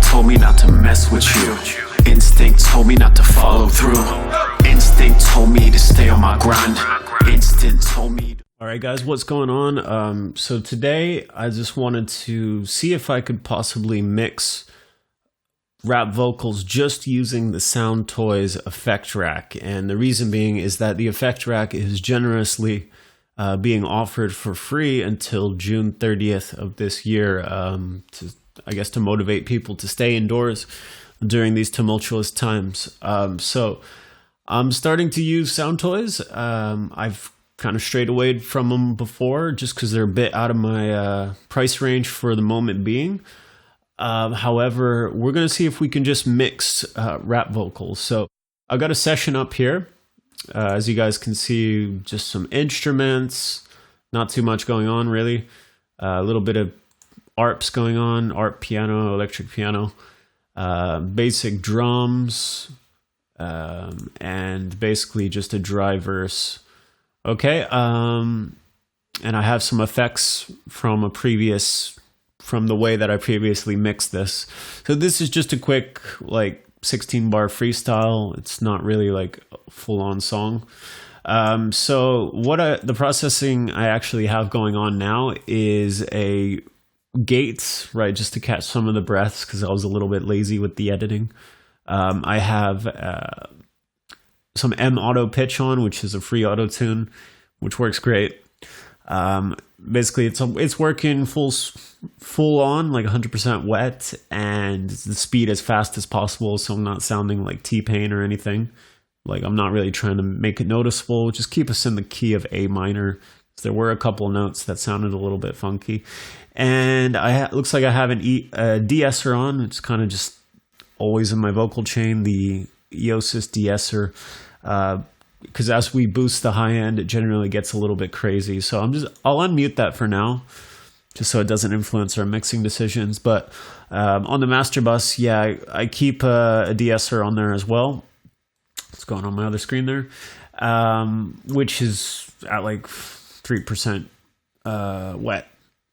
told me not to mess with you. Instinct told me not to follow through. Instinct told me to stay on my grind. Instinct told me. All right, guys, what's going on? So today I just wanted to see if I could possibly mix rap vocals just using the Soundtoys effect rack. And the reason being is that the effect rack is generously being offered for free until June 30th of this year, to motivate people to stay indoors during these tumultuous times. So I'm starting to use Soundtoys. I've kind of strayed away from them before just because they're a bit out of my price range for the moment being. However, we're going to see if we can just mix rap vocals. So I've got a session up here. As you guys can see, just some instruments, not too much going on really. A little bit of ARPs going on, ARP piano, electric piano, basic drums, and basically just a dry verse. Okay, and I have some effects from the way that I previously mixed this. So this is just a quick 16 bar freestyle. It's not really like a full-on song. So the processing I actually have going on now is a gate, right, just to catch some of the breaths because I was a little bit lazy with the editing. I have some M auto pitch on, which is a free auto tune, which works great. Basically it's working full on, like 100% wet, and the speed as fast as possible, so I'm not sounding like T-Pain or anything. Like, I'm not really trying to make it noticeable. Just keep us in the key of A minor. There were a couple notes that sounded a little bit funky, and looks like I have a de-esser on. It's kind of just always in my vocal chain, the Eosis de-esser, because as we boost the high end, it generally gets a little bit crazy. So I'll unmute that for now, just so it doesn't influence our mixing decisions. But on the master bus, yeah, I keep a de-esser on there as well. What's going on my other screen there? Which is at like 3% wet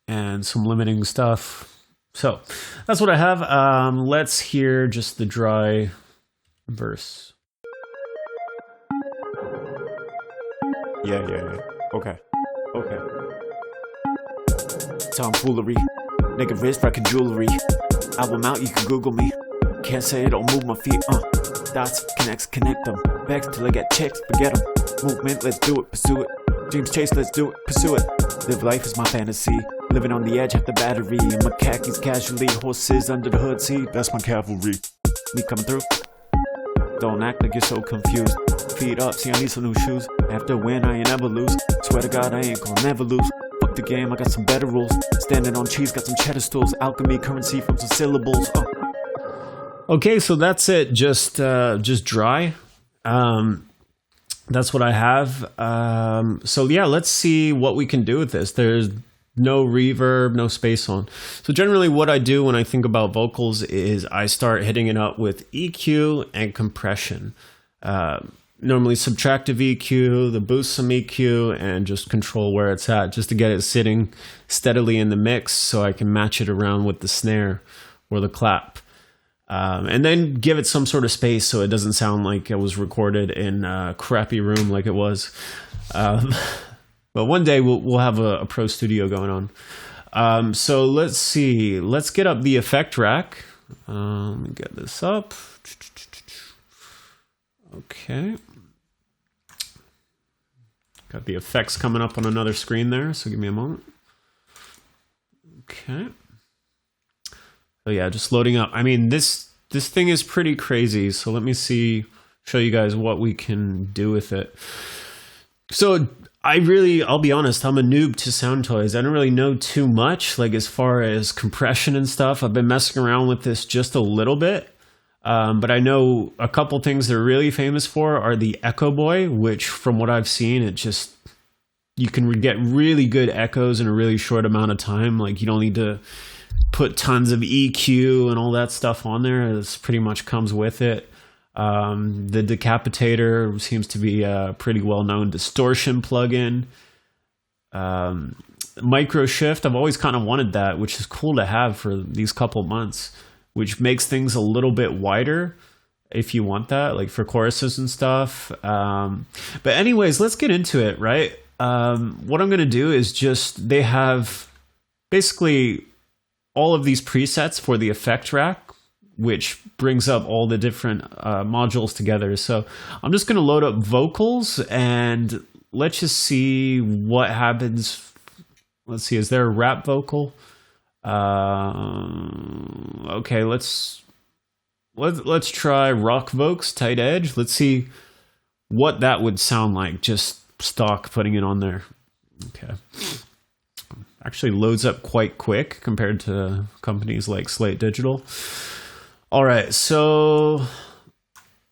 and some limiting stuff. So that's what I have. Let's hear just the dry verse. Yeah. Okay. Tomfoolery. Nigga wrist rockin' jewelry. Album out, you can Google me. Can't say it, don't move my feet. Dots, connect them. Back till I get checks, forget them. Movement, let's do it, pursue it. Dreams chase, let's do it, pursue it. Live life is my fantasy. Living on the edge, have the battery. In my khakis casually, horses under the hood, see, that's my cavalry. Me coming through? Don't act like you're so confused. Feet up, see I need some new shoes. After win, I ain't ever lose. Swear to God, I ain't gonna never lose. Fuck the game, I got some better rules. Standing on cheese, got some cheddar stools. Alchemy, currency from some syllables. Okay, so that's it. Just dry. That's what I have. So yeah, let's see what we can do with this. There's no reverb, no space on. So generally what I do when I think about vocals is I start hitting it up with EQ and compression. Normally subtractive EQ, the boost some EQ, and just control where it's at, just to get it sitting steadily in the mix so I can match it around with the snare or the clap. And then give it some sort of space so it doesn't sound like it was recorded in a crappy room like it was. But one day we'll have a pro studio going on. So let's see. Let's get up the effect rack. Let me get this up. Okay. Got the effects coming up on another screen there, so give me a moment. Okay. So yeah, just loading up. I mean, this thing is pretty crazy. So let me show you guys what we can do with it. So I'll be honest, I'm a noob to Soundtoys. I don't really know too much, like as far as compression and stuff. I've been messing around with this just a little bit. But I know a couple things they're really famous for are the Echo Boy, which from what I've seen, you can get really good echoes in a really short amount of time. Like you don't need to put tons of EQ and all that stuff on there. This pretty much comes with it. The Decapitator seems to be a pretty well-known distortion plugin. Micro Shift, I've always kind of wanted that, which is cool to have for these couple months. which makes things a little bit wider if you want that, like for choruses and stuff. But anyways, let's get into it, right? What I'm going to do is just, they have basically all of these presets for the effect rack, which brings up all the different modules together. So I'm just going to load up vocals and let's just see what happens. Let's see, is there a rap vocal? Okay, let's try rock vocals, tight edge. Let's see what that would sound like, just stock putting it on there. Okay. Actually loads up quite quick compared to companies like Slate Digital. All right, so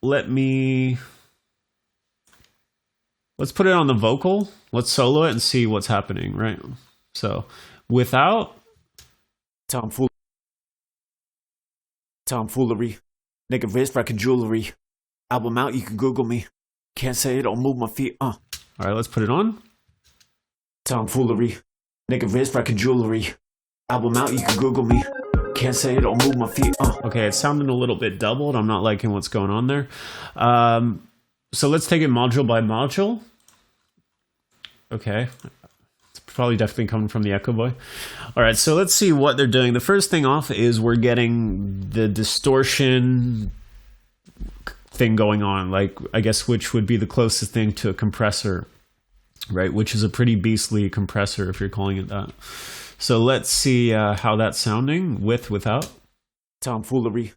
let's put it on the vocal. Let's solo it and see what's happening, right? So without Tomfoolery. Nigga wrist rockin' jewelry. Album out, you can Google me. Can't say it, don't move my feet, All right, let's put it on. Tomfoolery. Nigga wrist rockin' jewelry. Album out, you can Google me. Can't say it, don't move my feet, Okay, it's sounding a little bit doubled. I'm not liking what's going on there. So let's take it module by module. Okay. It's probably definitely coming from the Echo Boy. All right, so let's see what they're doing. The first thing off is we're getting the distortion thing going on, like I guess which would be the closest thing to a compressor, right? Which is a pretty beastly compressor if you're calling it that. So let's see how that's sounding without. Tomfoolery.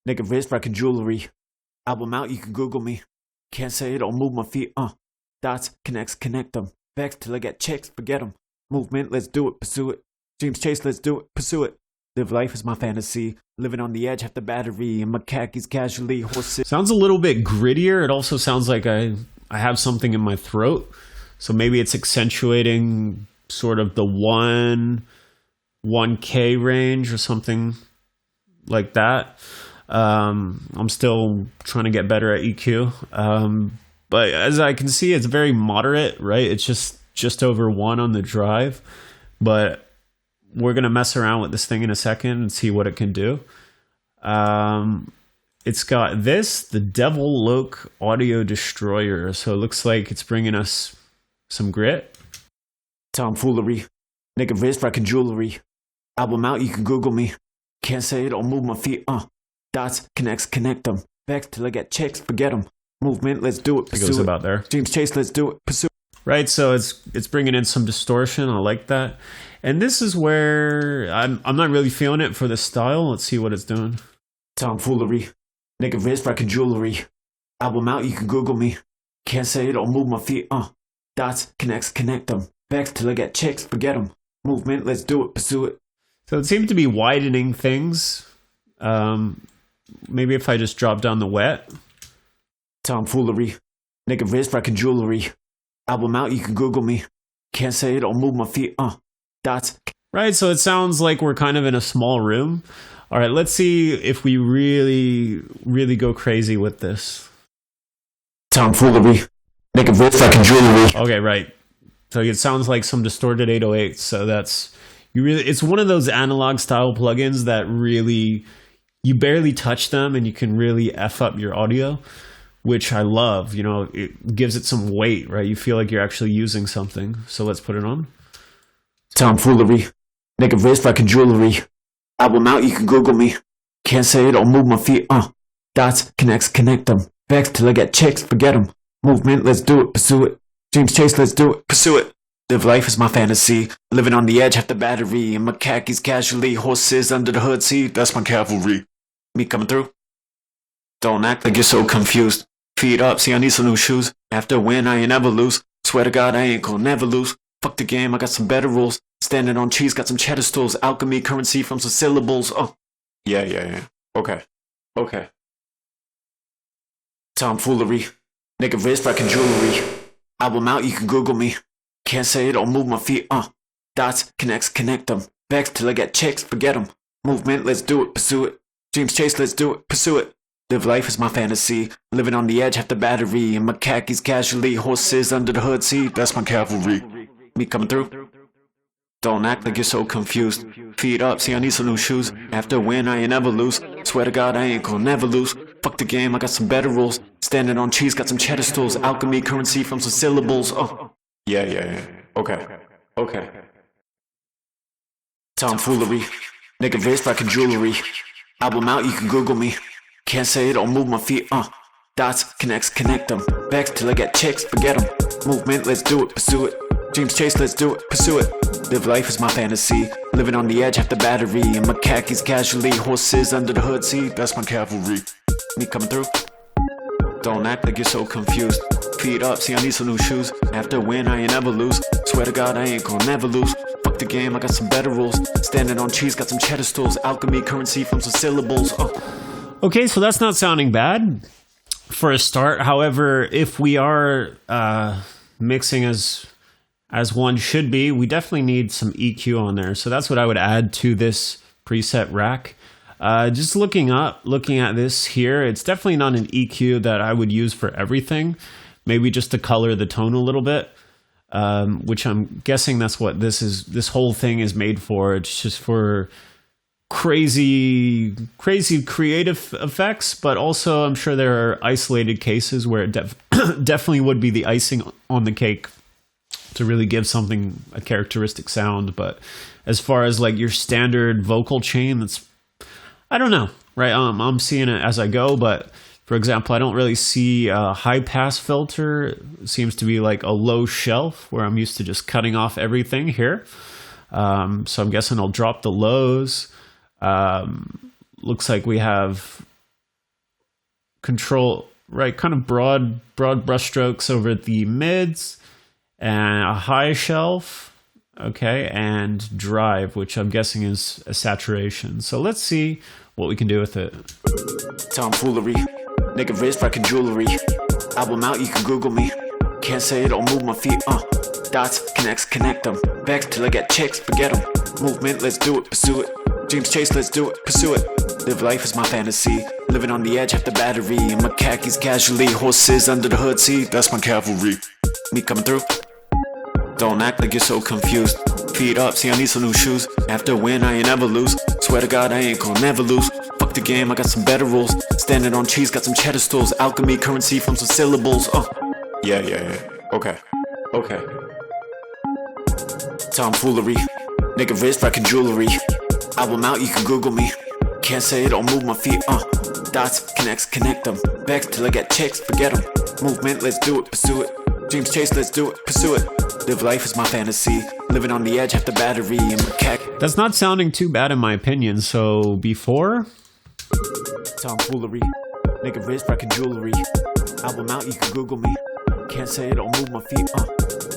Nigga wrist rockin' jewelry. Album out, you can Google me. Can't say it, don't move my feet, Dots, connect them. Vex till I get checks, forget them. Movement, let's do it, pursue it. Dreams chase, let's do it, pursue it. Live life is my fantasy. Living on the edge, half the battery. And my khakis casually, horses. Sounds a little bit grittier. It also sounds like I have something in my throat. So maybe it's accentuating sort of the 1K range or something like that. I'm still trying to get better at EQ. But as I can see, it's very moderate, right? It's just over 1 on the drive. But we're going to mess around with this thing in a second and see what it can do. It's got the Devil Loke Audio Destroyer. So it looks like it's bringing us some grit. Tomfoolery. Nigga wrist rockin' jewelry. Album out, you can Google me. Can't say it, don't move my feet, Dots, connect them. Vex till I get checks, forget them. Movement, let's do it, It pursue goes it. about there. Dreams chase, let's do it, pursue it. Right, so it's bringing in some distortion. I like that. And this is where I'm not really feeling it for the style. Let's see what it's doing. Tomfoolery. Nigga wrist rockin' jewelry. Album out, you can Google me. Can't say it, don't move my feet, Dots, connect them. Vex till I get checks, forget them. Movement, let's do it, pursue it. So it seemed to be widening things. Maybe if I just drop down the wet. Tomfoolery. Nigga wrist rockin' jewelry. Album out, you can Google me. Can't say it, don't move my feet, Dots. Right, so it sounds like we're kind of in a small room. All right, let's see if we really, really go crazy with this. Tomfoolery. Nigga wrist rockin' jewelry. Okay, right. So it sounds like some distorted 808s. So it's one of those analog style plugins that really, you barely touch them and you can really F up your audio, which I love. You know, it gives it some weight, right? You feel like you're actually using something. So let's put it on. Tomfoolery. Nigga wrist rockin' jewelry. Album out, you can Google me. Can't say it, don't move my feet, Dots, connect them. Vex till I get checks, forget them. Movement, let's do it, pursue it. Dreams chase, let's do it, pursue it. Live life is my fantasy. Living on the edge, half the battery. And my khakis casually, horses under the hood seat. That's my cavalry. Me coming through? Don't act like you're so confused. Feet up, see I need some new shoes. After a win, I ain't ever lose. Swear to God, I ain't gonna never lose. Fuck the game, I got some better rules. Standing on cheese, got some cheddar stools. Alchemy, currency from some syllables. Yeah. Okay. Tomfoolery. Nigga wrist rockin' jewelry. Album out, you can Google me. Can't say it, don't move my feet, Dots, connect them. Vex till I get checks, forget them. Movement, let's do it, pursue it. Dreams chase, let's do it, pursue it. Live life is my fantasy. Living on the edge, half the battery. And my khakis casually, horses under the hood seat. That's my cavalry. Me coming through? Don't act like you're so confused. Feet up, see I need some new shoes. After a win, I ain't never lose. Swear to God, I ain't gonna never lose. Fuck the game, I got some better rules. Standing on cheese, got some cheddar stools. Alchemy, currency from some syllables. Oh, yeah. Okay. Tomfoolery. Nigga wrist rockin' jewelry. Album out, you can Google me. Can't say it, don't move my feet. Dots, connects, connect them. Backs till I get chicks, forget them. Movement, let's do it, pursue it. Dreams chase, let's do it, pursue it. Live life is my fantasy. Living on the edge, half the battery. In my khakis casually. Horses under the hood, see, that's my cavalry. Me coming through? Don't act like you're so confused. Feet up, see I need some new shoes. After a win, I ain't never lose. Swear to God, I ain't gonna never lose. Fuck the game, I got some better rules. Standing on cheese, got some cheddar stools. Alchemy, currency from some syllables. Okay, so that's not sounding bad for a start. However, if we are mixing as one should be, we definitely need some EQ on there. So that's what I would add to this preset rack. Just looking at this here, it's definitely not an EQ that I would use for everything. Maybe just to color the tone a little bit, which I'm guessing that's what this whole thing is made for. It's just for crazy creative effects, but also I'm sure there are isolated cases where it definitely would be the icing on the cake to really give something a characteristic sound. But as far as like your standard vocal chain, that's, I don't know, right? I'm seeing it as I go, but for example, I don't really see a high pass filter. It seems to be like a low shelf where I'm used to just cutting off everything here. So I'm guessing I'll drop the lows. Looks like we have control, right? Kind of broad brush strokes over the mids and a high shelf. Okay. And drive, which I'm guessing is a saturation. So let's see what we can do with it. Tomfoolery. Nigga wrist rockin' jewelry. Album out, you can Google me. Can't say it, don't move my feet. Dots, connects, connect them. Backs till I get chicks, forget them. Movement, let's do it, pursue it. Dreams chase, let's do it, pursue it. Live life is my fantasy. Living on the edge, half the battery. In my khakis casually. Horses under the hood, see, that's my cavalry. Me coming through? Don't act like you're so confused. Feet up, see I need some new shoes. After a win, I ain't never lose. Swear to God, I ain't gonna never lose. Fuck the game, I got some better rules. Standing on cheese, got some cheddar stools. Alchemy, currency from some syllables. Yeah. Okay. Tomfoolery. Nigga wrist rockin' jewelry. Album out, you can Google me. Can't say it, don't move my feet. Dots, connects, connect them. Backs till I get chicks, forget them. Movement, let's do it, pursue it. Dreams chase, let's do it, pursue it. Live life is my fantasy. Living on the edge, half the battery. In my khaki. That's not sounding too bad in my opinion. So before, Tomfoolery. Nigga wrist rockin' jewelry. Album out, you can Google me. Can't say it, don't move my feet.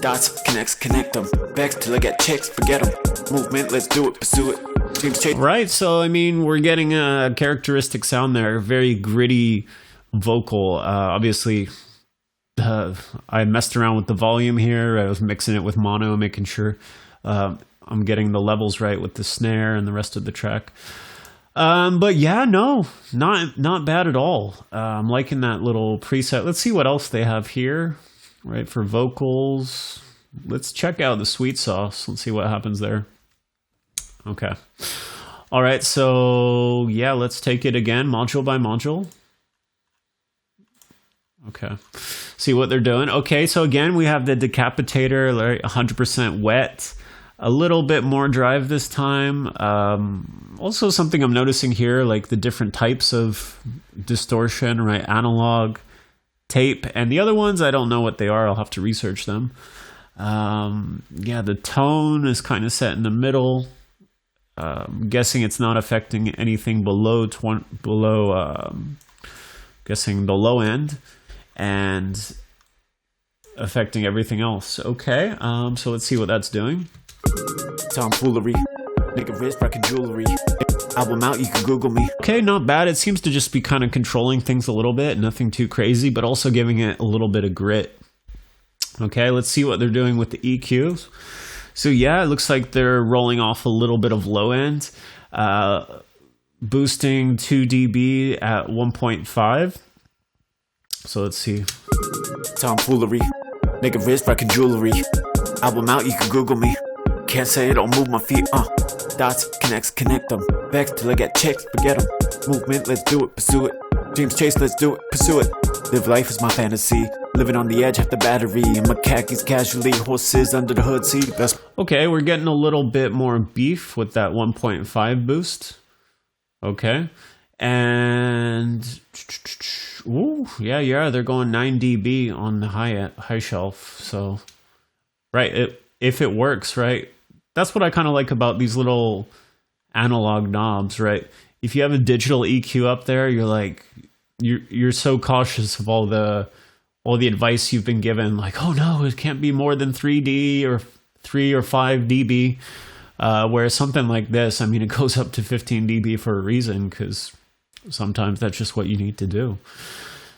Dots, connects, connect them. Backs till I get chicks, forget them. Movement, let's do it, pursue it. Dreams chase. right? So I mean, we're getting a characteristic sound there, very gritty vocal. Obviously, I messed around with the volume here. I was mixing it with mono, making sure I'm getting the levels right with the snare and the rest of the track. But yeah, no, not bad at all. I'm liking that little preset. Let's see what else they have here, right? For vocals, let's check out the sweet sauce. Let's see what happens there. Okay. All right. So yeah, let's take it again, module by module. Okay. See what they're doing. Okay. So again, we have the decapitator, like 100% wet. A little bit more drive this time. Also something I'm noticing here, like the different types of distortion, right? Analog, tape, and the other ones, I don't know what they are. I'll have to research them. Yeah, the tone is kind of set in the middle. I'm guessing it's not affecting anything guessing the low end, and affecting everything else. Okay, so let's see what that's doing. Tomfoolery. Nigga wrist rockin' jewelry. Album out, you can Google me. Okay, not bad. It seems to just be kind of controlling things a little bit, nothing too crazy, but also giving it a little bit of grit. Okay, let's see what they're doing with the EQs. So yeah, it looks like they're rolling off a little bit of low end, boosting 2 dB at 1.5. So let's see. Tomfoolery. Nigga wrist rockin' jewelry. Album out, you can Google me. Can't say it, don't move my feet, dots, connects, connect them. Vex till I get checks, forget them. Movement, let's do it, pursue it. Dreams chase, let's do it, pursue it. Live life is my fantasy. Living on the edge, half the battery. In my khakis casually, horses under the hood seat. That's Okay, we're getting a little bit more beef with that 1.5 boost. Okay. And ooh, yeah, they're going 9 dB on the high shelf. So right, if it works, right? That's what I kind of like about these little analog knobs, right? If you have a digital EQ up there, you're like you're so cautious of all the advice you've been given, like, oh no, it can't be more than 3D or 3 or 5 dB. Whereas something like this, I mean, it goes up to 15 dB for a reason, because sometimes that's just what you need to do.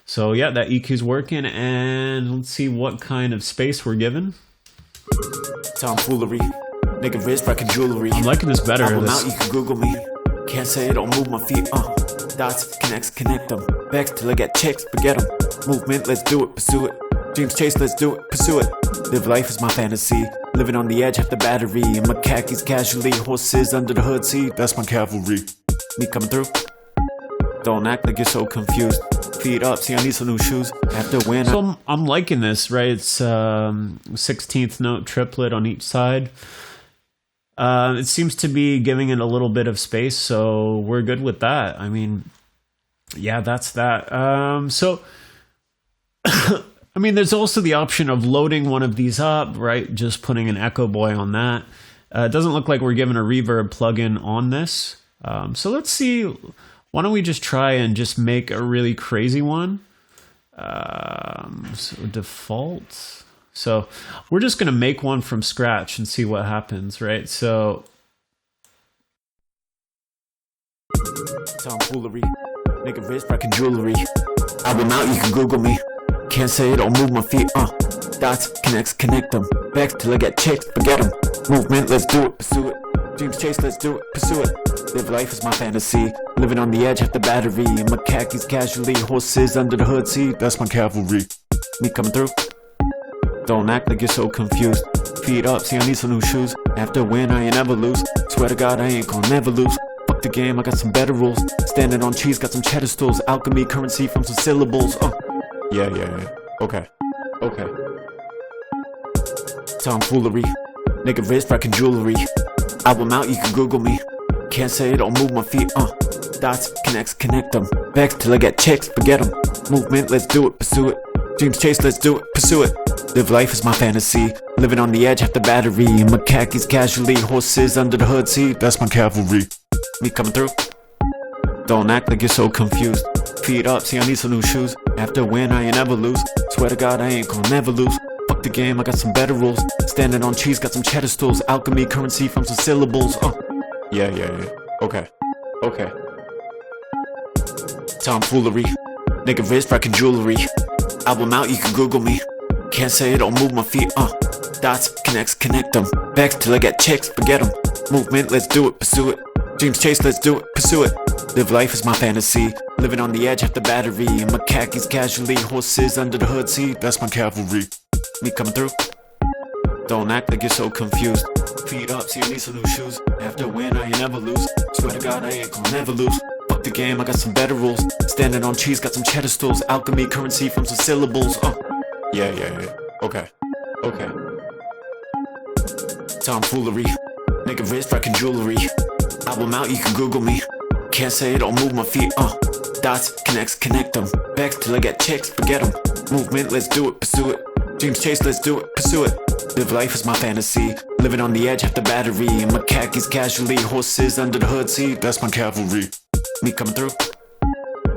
So yeah, that EQ's working, and let's see what kind of space we're given. tomfoolery. Nigga wrist rockin' jewelry. I'm liking this better. Album out, you can Google me. Can't say it, don't move my feet, dots, connects, connect them. Vex till I get checks, forget them. Movement, let's do it, pursue it. Dreams chase, let's do it, pursue it. Live life is my fantasy. Living on the edge, half the battery. In my khakis casually, horses under the hood seat. That's my cavalry. Me coming through. Don't act like you're so confused. Feet up, see I need some new shoes. After when So I'm liking this, right? It's 16th note triplet on each side. It seems to be giving it a little bit of space, so we're good with that. I mean, yeah, that's that. So, I mean, there's also the option of loading one of these up, right? Just putting an Echo Boy on that. It doesn't look like we're giving a reverb plugin on this. So let's see. Why don't we just try and just make a really crazy one? So default. So we're just going to make one from scratch and see what happens, right? So tomfoolery. Nigga wrist rockin' jewelry. Album out, you can Google me. Can't say it, don't move my feet, dots, connects, connect them. Vex till I get checks, forget them. Movement, let's do it, pursue it. Dreams chase, let's do it, pursue it. Live life is my fantasy. Living on the edge, half the battery. In my khakis casually, horses under the hood seat. That's my cavalry. Me coming through. Don't act like you're so confused. Feet up, see I need some new shoes. After a win, I ain't ever lose. Swear to God, I ain't gonna never lose. Fuck the game, I got some better rules. Standing on cheese, got some cheddar stools. Alchemy, currency from some syllables. Yeah. Okay. Tomfoolery. Nigga wrist rockin' jewelry. Album out, you can Google me. Can't say it, don't move my feet, dots, connects, connect them. Vex till I get checks, forget them. Movement, let's do it, pursue it. Dreams chase, let's do it, pursue it. Live life is my fantasy. Living on the edge, half the battery. In my khakis casually, horses under the hood seat. That's my cavalry. Me coming through. Don't act like you're so confused. Feet up, see I need some new shoes. After a win, I ain't ever lose. Swear to God, I ain't gonna never lose. Fuck the game, I got some better rules. Standing on cheese, got some cheddar stools. Alchemy, currency from some syllables. Yeah. Okay. Tomfoolery. Nigga wrist rockin' jewelry. Album out, you can Google me. Can't say it, don't move my feet, dots, connects, connect them. Vex till I get checks, forget them. Movement, let's do it, pursue it. Dreams chase, let's do it, pursue it. Live life is my fantasy. Living on the edge, half the battery. In my khakis casually, horses under the hood seat. That's my cavalry. Me coming through. Don't act like you're so confused. Feet up, see I need some new shoes. After a win, I ain't ever lose. Swear to God, I ain't gonna never lose. Fuck the game, I got some better rules. Standing on cheese, got some cheddar stools. Alchemy, currency from some syllables. Yeah. Okay. Tomfoolery. Nigga wrist rockin' jewelry. Album out, you can Google me. Can't say it, don't move my feet, dots, connects, connect them. Vex till I get checks, forget them. Movement, let's do it, pursue it. Dreams chase, let's do it, pursue it. Live life is my fantasy. Living on the edge, half the battery. In my khakis casually, horses under the hood seat. That's my cavalry. Me coming through.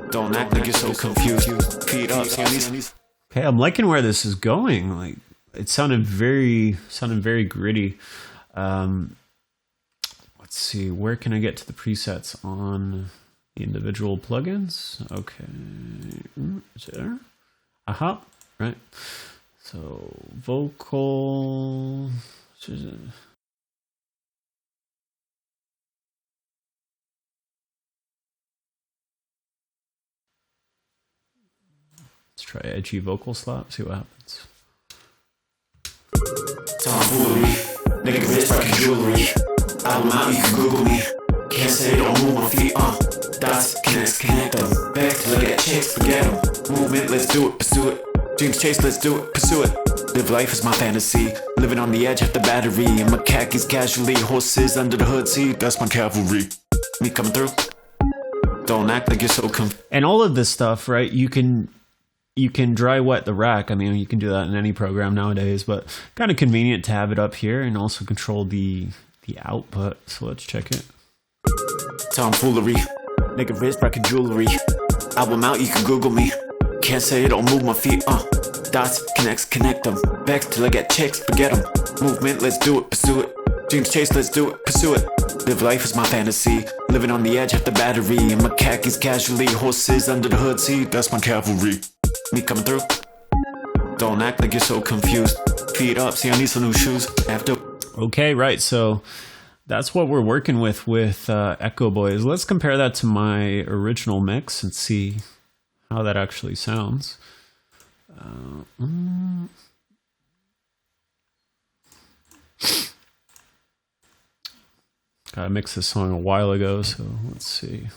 Don't act like you're so confused. Feet up, see I need. okay, I'm liking where this is going. Like, it sounded very gritty. Let's see, where can I get to the presets on the individual plugins? Okay, is it there? Aha, right. So vocal. Let's try edgy vocal slap. See what happens. Tomfoolery. Nigga wrist rockin' jewelry. Album out, you can Google me. Can't say it, don't move my feet, dots, connects, connect them. Back till I get chicks, forget them. Movement, let's do it, pursue it. Dreams chase, let's do it, pursue it. Live life is my fantasy. Living on the edge, half the battery. In my khakis casually, horses under the hood, see, that's my cavalry. Me coming through. Don't act like you're so And all of this stuff, right? You can dry wet the rack. I mean, you can do that in any program nowadays, but kind of convenient to have it up here and also control the output. So let's check it. Tomfoolery. Nigga wrist rockin' jewelry. Album out, you can Google me. Can't say it, don't move my feet, dots, connects, connect them. Back till I get chicks, forget them. Movement, let's do it, pursue it. Dreams chase, let's do it, pursue it. Live life is my fantasy. Living on the edge, half the battery. In my khakis casually, horses under the hood, see, that's my cavalry. Me coming through. Don't act like you're so confused. Feet up, see, I need some new shoes. After. Okay, right. So that's what we're working with Echo Boys. Let's compare that to my original mix and see how that actually sounds. I mixed this song a while ago, so let's see.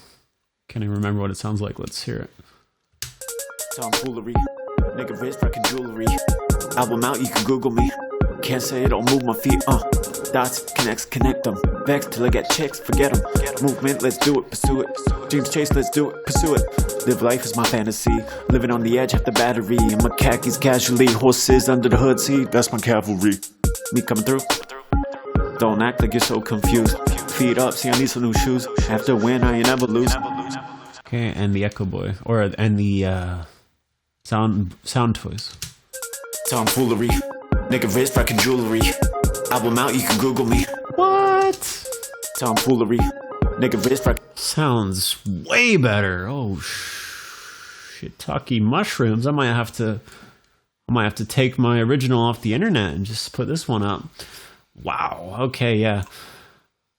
Can't even remember what it sounds like. Let's hear it. Tomfoolery. Nigga wrist rockin' jewelry. Album out, you can Google me. Can't say it, don't move my feet, dots, connects, connect them. Back till I get chicks, forget them. Movement, let's do it, pursue it. Dreams chase, let's do it, pursue it. Live life is my fantasy. Living on the edge, half the battery. In my khakis casually, horses under the hood, see, that's my cavalry. Me coming through. Don't act like you're so confused. Feet up, see, I need some new shoes. After win, I ain't never lose. Okay, and the Echo Boy, and the Soundtoys. Tomfoolery. Nigga wrist rockin' jewelry. Album out, you can Google me. What? Tomfoolery. Nigga wrist rockin'. Sounds way better. Oh, shiitake mushrooms. I might have to take my original off the internet and just put this one up. Wow. Okay, yeah.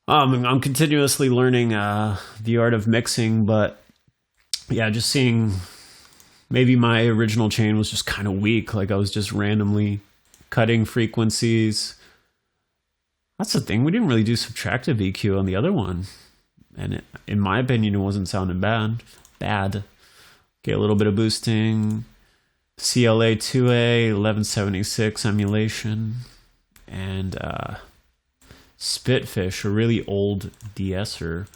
I'm continuously learning the art of mixing, but yeah, just seeing maybe my original chain was just kind of weak. Like I was just randomly cutting frequencies. That's the thing. We didn't really do subtractive EQ on the other one. And in my opinion, it wasn't sounding bad. Okay, a little bit of boosting. CLA 2A, 1176 emulation. And Spitfish, a really old de-esser.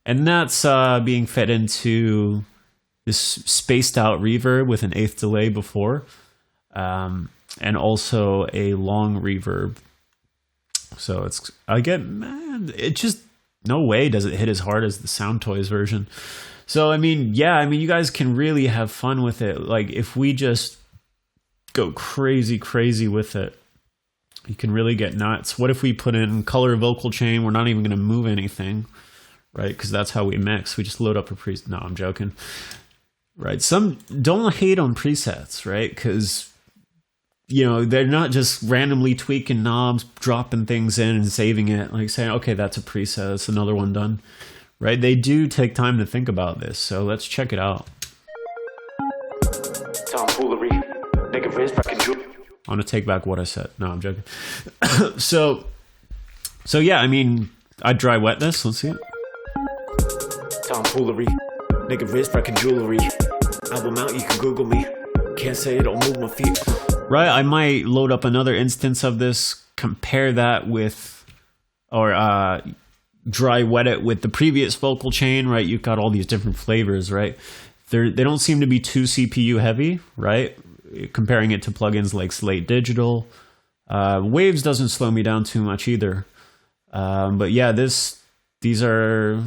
And that's being fed into this spaced out reverb with an eighth delay before. And also a long reverb. So it just, no way does it hit as hard as the Soundtoys version. So, you guys can really have fun with it. Like, if we just go crazy with it, you can really get nuts. What if we put in color vocal chain? We're not even going to move anything, right? Because that's how we mix. We just load up a preset. No, I'm joking. Right. Some don't hate on presets, right? Because, they're not just randomly tweaking knobs, dropping things in and saving it. Like saying, okay, that's a preset. That's another one done. Right? They do take time to think about this. So let's check it out. Tomfoolery. Nigga wrist rockin' jewelry. I want to take back what I said. No, I'm joking. So yeah, I dry wet this. Let's see it. Tomfoolery. Nigga wrist rockin' jewelry. Album out, you can Google me. Can't say it, don't move my feet. Right, I might load up another instance of this, compare that with, or dry wet it with the previous vocal chain, right? You've got all these different flavors, right? They don't seem to be too CPU heavy, right? Comparing it to plugins like Slate Digital. Waves doesn't slow me down too much either. But yeah, these are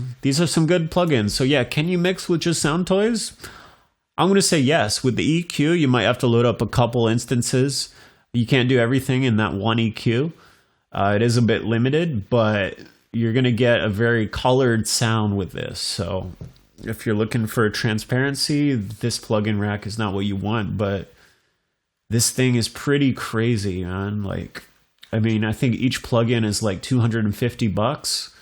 some good plugins. So yeah, can you mix with just Soundtoys? I'm going to say yes. With the EQ, you might have to load up a couple instances. You can't do everything in that one EQ. It is a bit limited, but you're going to get a very colored sound with this. So if you're looking for transparency, this plugin rack is not what you want, but this thing is pretty crazy, man. I think each plugin is like $250.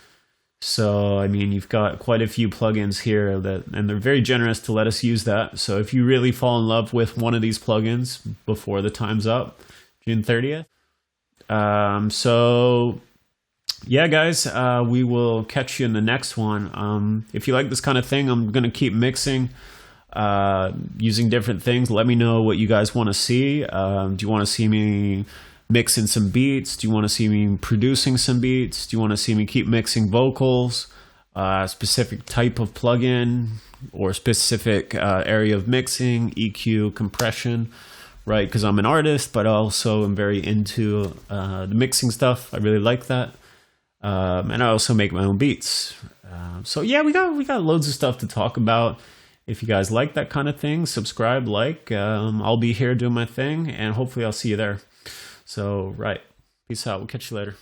So, you've got quite a few plugins here and they're very generous to let us use that. So if you really fall in love with one of these plugins before the time's up, June 30th, So yeah, guys, we will catch you in the next one. If you like this kind of thing, I'm going to keep mixing, using different things. Let me know what you guys want to see. Do you want to see me mixing some beats? Do you want to see me producing some beats? Do you want to see me keep mixing vocals? Specific type of plugin or specific area of mixing, EQ, compression, right? Because I'm an artist, but also am very into the mixing stuff. I really like that. And I also make my own beats. So yeah, we got loads of stuff to talk about. If you guys like that kind of thing, subscribe, like. I'll be here doing my thing, and hopefully I'll see you there. So, right. Peace out. We'll catch you later.